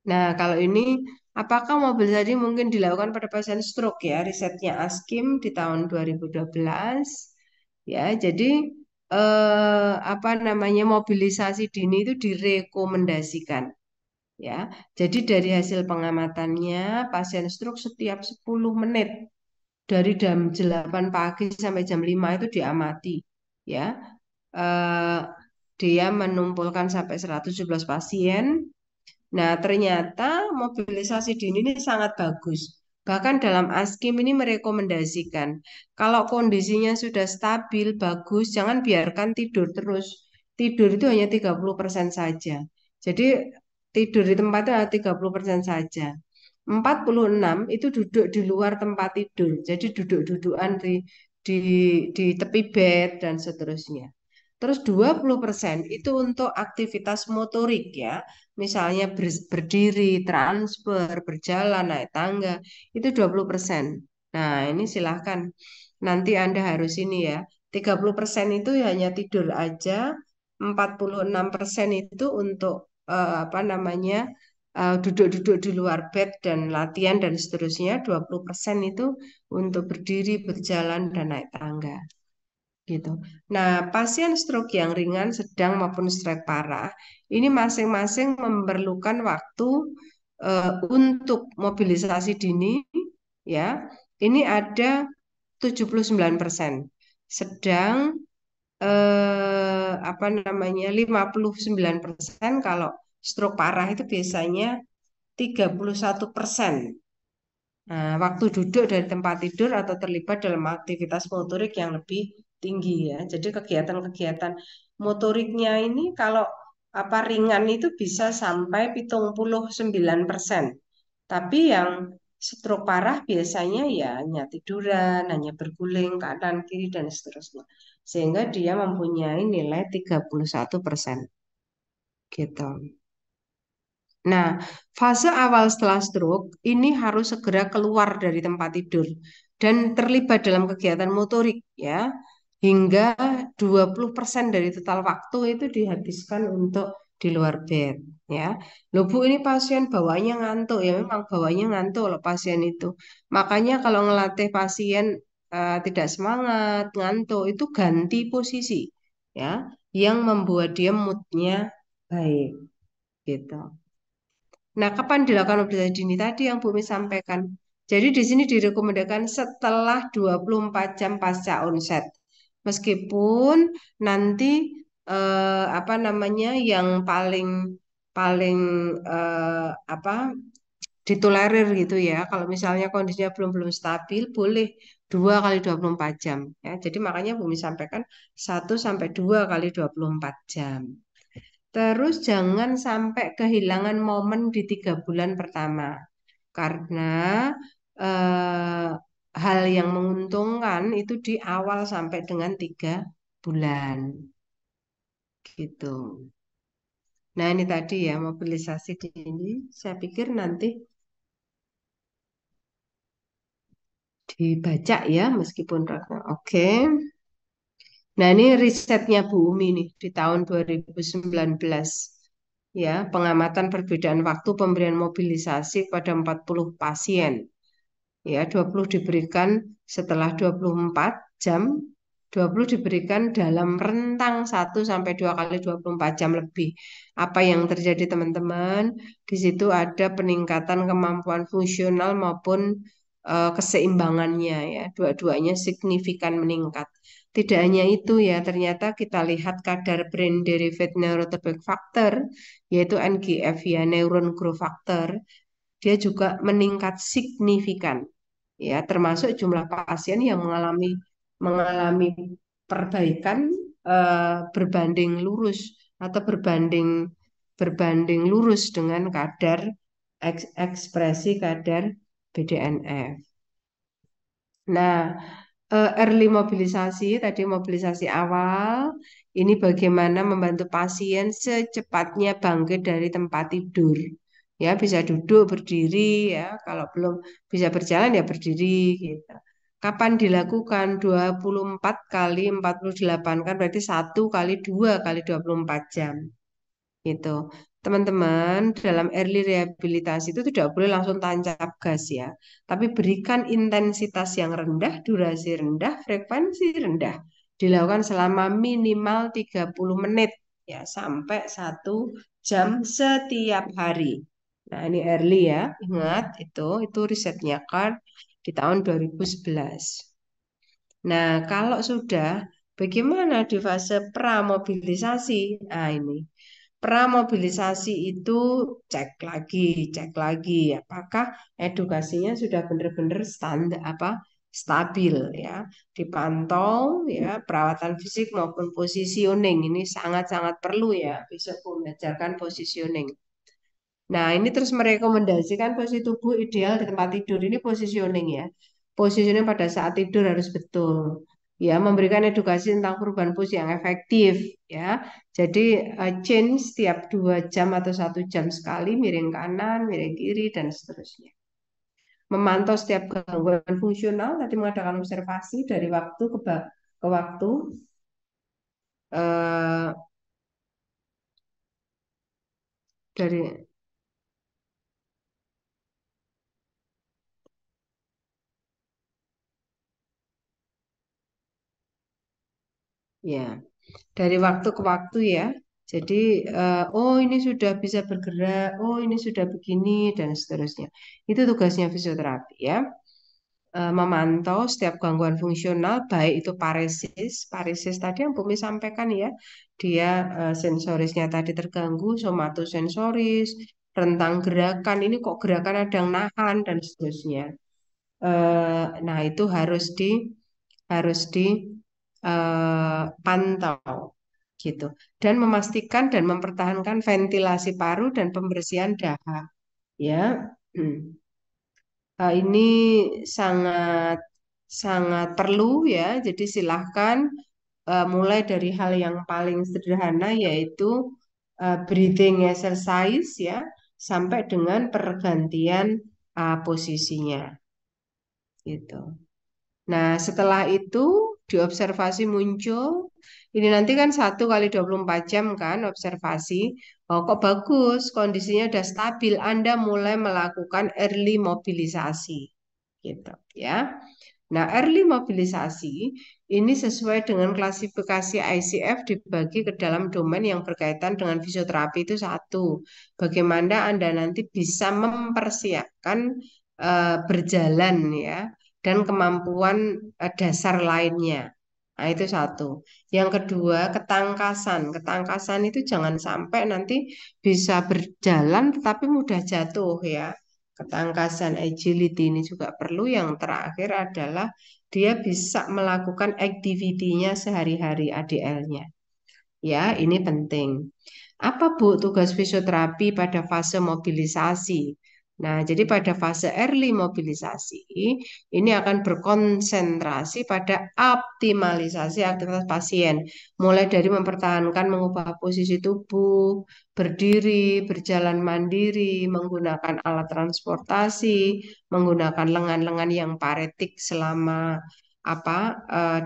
Nah, kalau ini apakah mobilisasi mungkin dilakukan pada pasien stroke ya? Risetnya Askim di tahun 2012 ya. Jadi apa namanya mobilisasi dini itu direkomendasikan ya. Jadi dari hasil pengamatannya pasien stroke setiap 10 menit dari jam 8 pagi sampai jam 5 itu diamati ya. Eh, dia menumpulkan sampai 117 pasien. Nah, ternyata mobilisasi dini ini sangat bagus. Bahkan dalam ASKIM ini merekomendasikan kalau kondisinya sudah stabil, bagus, jangan biarkan tidur terus. Tidur itu hanya 30% saja. Jadi tidur di tempat itu hanya 30% saja. 46 itu duduk di luar tempat tidur. Jadi duduk-dudukan di, di tepi bed dan seterusnya. Terus 20% itu untuk aktivitas motorik ya. Misalnya berdiri, transfer, berjalan, naik tangga, itu 20%. Nah, ini silahkan. Nanti Anda harus ini ya. 30% itu hanya tidur aja, 46% itu untuk apa namanya duduk-duduk di luar bed dan latihan dan seterusnya. 20% itu untuk berdiri, berjalan, dan naik tangga gitu. Nah, pasien stroke yang ringan, sedang maupun stroke parah, ini masing-masing memerlukan waktu untuk mobilisasi dini, ya. Ini ada 79%. Sedang apa namanya 59% kalau stroke parah itu biasanya 31%. Nah, waktu duduk dari tempat tidur atau terlibat dalam aktivitas motorik yang lebih tinggi ya. Jadi kegiatan-kegiatan motoriknya ini kalau apa ringan itu bisa sampai 79%. Tapi yang stroke parah biasanya ya hanya tiduran, hanya berguling ke kanan kiri dan seterusnya. Sehingga dia mempunyai nilai 31% gitu. Nah, fase awal setelah stroke ini harus segera keluar dari tempat tidur dan terlibat dalam kegiatan motorik ya. Hingga 20% dari total waktu itu dihabiskan untuk di luar bed ya. Loh Bu, ini pasien bawaannya ngantuk ya, memang bawaannya ngantuk loh pasien itu. Makanya kalau ngelatih pasien tidak semangat, ngantuk itu ganti posisi ya, yang membuat dia moodnya baik gitu. Nah, kapan dilakukan mobilisasi dini tadi yang Bumi sampaikan? Jadi di sini direkomendasikan setelah 24 jam pasca onset. Meskipun nanti apa namanya yang paling paling apa ditolerir gitu ya. Kalau misalnya kondisinya belum belum stabil, boleh 2 kali 24 jam. Ya, jadi makanya Bumi sampaikan 1 sampai 2 kali 24 jam. Terus jangan sampai kehilangan momen di 3 bulan pertama. Karena eh, hal yang menguntungkan itu di awal sampai dengan 3 bulan. Gitu. Nah ini tadi ya mobilisasi dini. Saya pikir nanti dibaca ya meskipun oke. Nah ini risetnya Bu Umi nih di tahun 2019. Ya, pengamatan perbedaan waktu pemberian mobilisasi pada 40 pasien. Ya, 20 diberikan setelah 24 jam, 20 diberikan dalam rentang 1 sampai 2 kali 24 jam lebih. Apa yang terjadi teman-teman? Di situ ada peningkatan kemampuan fungsional maupun keseimbangannya ya. Dua-duanya signifikan meningkat. Tidak hanya itu ya, ternyata kita lihat kadar brain derived neurotrophic factor yaitu NGF ya, neuron growth factor, dia juga meningkat signifikan ya, termasuk jumlah pasien yang mengalami perbaikan berbanding lurus atau berbanding berbanding lurus dengan kadar ekspresi kadar BDNF. Nah, early mobilisasi tadi mobilisasi awal ini bagaimana membantu pasien secepatnya bangkit dari tempat tidur. Ya, bisa duduk, berdiri ya. Kalau belum bisa berjalan ya berdiri gitu. Kapan dilakukan? 24 kali 48 kan berarti 1 kali 2 kali 24 jam gitu. teman-teman, dalam early rehabilitasi itu tidak boleh langsung tancap gas ya. Tapi berikan intensitas yang rendah, durasi rendah, frekuensi rendah. Dilakukan selama minimal 30 menit ya sampai 1 jam setiap hari. Nah, ini early ya. Ingat itu risetnya kan di tahun 2011. Nah, kalau sudah, bagaimana di fase pramobilisasi? Nah, ini. Pramobilisasi itu cek lagi, apakah edukasinya sudah benar-benar standar apa stabil ya, dipantau ya perawatan fisik maupun positioning ini sangat-sangat perlu ya besok mengajarkan positioning. Nah, ini terus merekomendasikan posisi tubuh ideal di tempat tidur. Ini positioning ya. Positioning pada saat tidur harus betul. Ya, memberikan edukasi tentang perubahan posisi yang efektif. Ya, jadi change setiap 2 jam atau 1 jam sekali, miring kanan, miring kiri, dan seterusnya. Memantau setiap gangguan fungsional, nanti mengadakan observasi dari waktu ke waktu. eh, dari ya. Dari waktu ke waktu ya. Jadi, oh ini sudah bisa bergerak, oh ini sudah begini, dan seterusnya. Itu tugasnya fisioterapi ya. Memantau setiap gangguan fungsional, baik itu paresis. Paresis tadi yang Bumi sampaikan ya, dia sensorisnya tadi terganggu, somatosensoris, rentang gerakan, ini kok gerakan ada yang nahan, dan seterusnya. Nah, itu harus dipantau gitu dan memastikan dan mempertahankan ventilasi paru dan pembersihan dahak ya. Hmm. Ini sangat sangat perlu ya, jadi silahkan mulai dari hal yang paling sederhana yaitu breathing exercise ya sampai dengan pergantian posisinya gitu. Nah, setelah itu diobservasi muncul, ini nanti kan 1 kali 24 jam kan observasi. Oh, kok bagus, kondisinya udah stabil, Anda mulai melakukan early mobilisasi. Gitu ya. Nah, early mobilisasi ini sesuai dengan klasifikasi ICF dibagi ke dalam domain yang berkaitan dengan fisioterapi itu satu. Bagaimana Anda nanti bisa mempersiapkan berjalan ya dan kemampuan dasar lainnya. Nah, itu satu. Yang kedua, ketangkasan. Ketangkasan itu jangan sampai nanti bisa berjalan tetapi mudah jatuh ya. Ketangkasan agility ini juga perlu. Yang terakhir adalah dia bisa melakukan aktivitinya sehari-hari ADL-nya. Ya, ini penting. Apa Bu tugas fisioterapi pada fase mobilisasi? Nah, jadi pada fase early mobilisasi ini akan berkonsentrasi pada optimalisasi aktivitas pasien, mulai dari mempertahankan mengubah posisi tubuh, berdiri, berjalan mandiri, menggunakan alat transportasi, menggunakan lengan-lengan yang paretik selama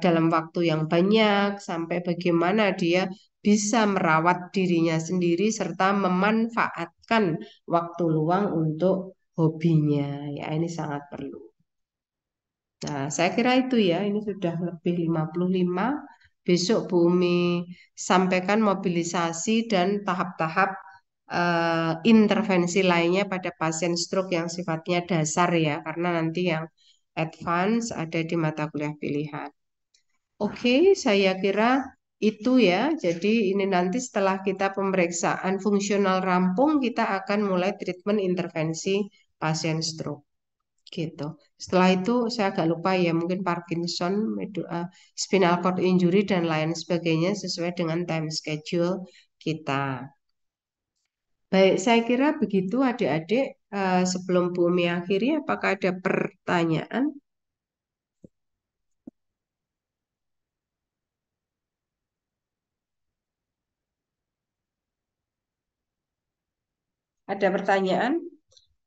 dalam waktu yang banyak sampai bagaimana dia bisa merawat dirinya sendiri serta memanfaatkan waktu luang untuk hobinya. Ya, ini sangat perlu. Nah, saya kira itu ya, ini sudah lebih 55. Besok Bumi sampaikan mobilisasi dan tahap-tahap intervensi lainnya pada pasien stroke yang sifatnya dasar ya, karena nanti yang advance ada di mata kuliah pilihan. Oke, saya kira itu ya. Jadi ini nanti setelah kita pemeriksaan fungsional rampung, kita akan mulai treatment intervensi pasien stroke. Gitu. Setelah itu saya agak lupa ya, mungkin Parkinson, spinal cord injury dan lain sebagainya sesuai dengan time schedule kita. Baik, saya kira begitu adik-adik. Sebelum Bumi akhiri, apakah ada pertanyaan? Ada pertanyaan?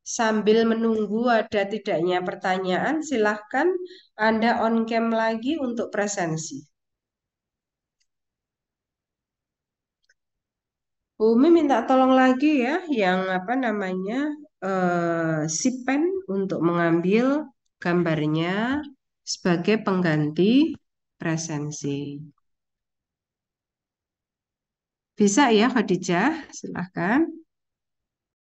Sambil menunggu ada tidaknya pertanyaan, silahkan Anda on cam lagi untuk presensi. Umi minta tolong lagi ya, yang apa namanya, si pen untuk mengambil gambarnya sebagai pengganti presensi. Bisa ya, Khadijah? Silahkan.